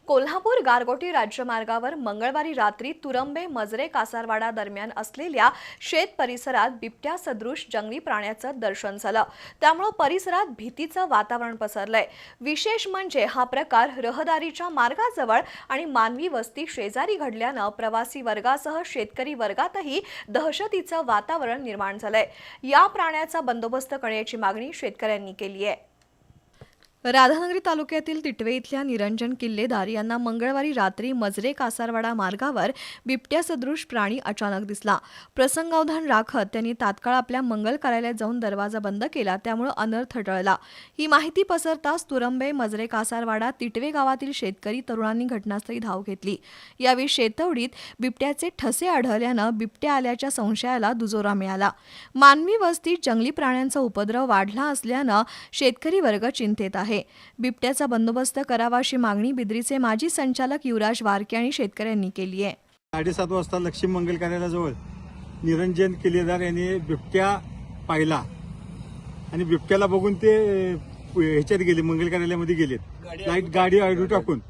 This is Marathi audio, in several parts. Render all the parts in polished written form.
कोल्हापूर गारगोटी राज्यमार्गावर मंगळवारी रात्री तुरंबे मजरे कासारवाडा दरम्यान असलेल्या शेत परिसरात बिबट्या सदृश जंगली प्राण्याचं दर्शन झालं। त्यामुळे परिसरात भीतीचं वातावरण पसरलंय। विशेष म्हणजे हा प्रकार रहदारीच्या मार्गाजवळ आणि मानवी वस्ती शेजारी घडल्यानं प्रवासी वर्गासह शेतकरी वर्गातही दहशतीचं वातावरण निर्माण झालंय। या प्राण्याचा बंदोबस्त करण्याची मागणी शेतकऱ्यांनी केली आहे। राधानगरी तालुक्यातील तिटवे इथल्या निरंजन किल्लेदार यांना मंगळवारी रात्री मजरे कासारवाडा मार्गावर बिबट्या सदृश प्राणी अचानक दिसला। प्रसंगावधान राखत त्यांनी तात्काळ आपल्या मंगल कार्यालयात जाऊन दरवाजा बंद केला, त्यामुळे अनर्थ टळला। ही माहिती पसरताच तुरंबे मजरे कासारवाडा तिटवे गावातील शेतकरी तरुणांनी घटनास्थळी धाव घेतली। यावेळी शेतवडीत बिबट्याचे ठसे आढळल्यानं बिबट्या आल्याच्या संशयाला दुजोरा मिळाला। मानवी वस्तीत जंगली प्राण्यांचा उपद्रव वाढला असल्यानं शेतकरी वर्ग चिंतेत आहे। बिबट्याचा बंदोबस्त करावा अशी मागणी बिद्रीचे माजी संचालक युवराज वारके आणि शेतकऱ्यांनी केली आहे। 7:30 वाजता लक्ष्मी मंगल कार्यालयाजवळ निरंजन किल्लेदार यांनी बिबट्या पाहिला आणि बिबट्याला बघून ते ह्याच्यात गेले, मंगल कार्यालयामध्ये गेलेत लाईट गाडी आडू टाकून।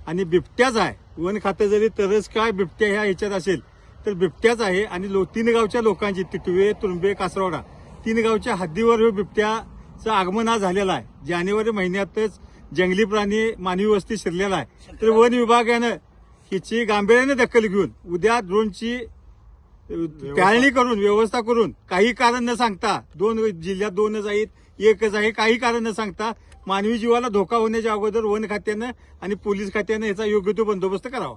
आणि बिबट्याच आहे, वन खातं जरी तरच काय बिबट्या ह्याच्यात असेल तर बिबट्याच आहे। आणि 3 गावच्या लोकांची तिटवे तुरंबे कासारवाडा 3 गावच्या हद्दीवर बिबट्या आगमन झालेला आहे। जानेवारी महिन्यातच जंगली प्राणी मानवी वस्ती शिरलेला आहे। तर वन विभागानं हिची गांभीर्याने दखल घेऊन उद्या ड्रोनची टाळणी करून व्यवस्था करून काही कारण न सांगता 2 जिल्ह्यात 2च आहेत, 1च आहे, काही कारण न सांगता मानवी जीवाला धोका होण्याच्या अगोदर वन खात्यानं आणि पोलीस खात्यानं याचा योग्य तो बंदोबस्त करावा।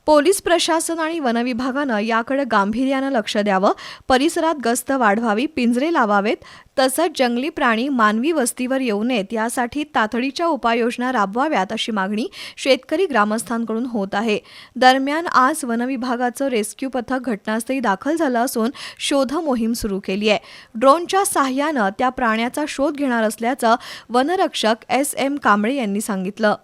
पोलीस प्रशासन आणि वन विभागानं याकडे गांभीर्यानं लक्ष द्यावं, परिसरात गस्त वाढवावी, पिंजरे लावावेत, तसंच जंगली प्राणी मानवी वस्तीवर येऊ नयेत यासाठी तातडीच्या उपाययोजना राबवाव्यात अशी मागणी शेतकरी ग्रामस्थांकडून होत आहे। दरम्यान आज वन विभागाचं रेस्क्यू पथक घटनास्थळी दाखल झालं असून शोध मोहीम सुरू केली आहे। ड्रोनच्या सहाय्यानं त्या प्राण्याचा शोध घेणार असल्याचं वनरक्षक SM कांबळे यांनी सांगितलं।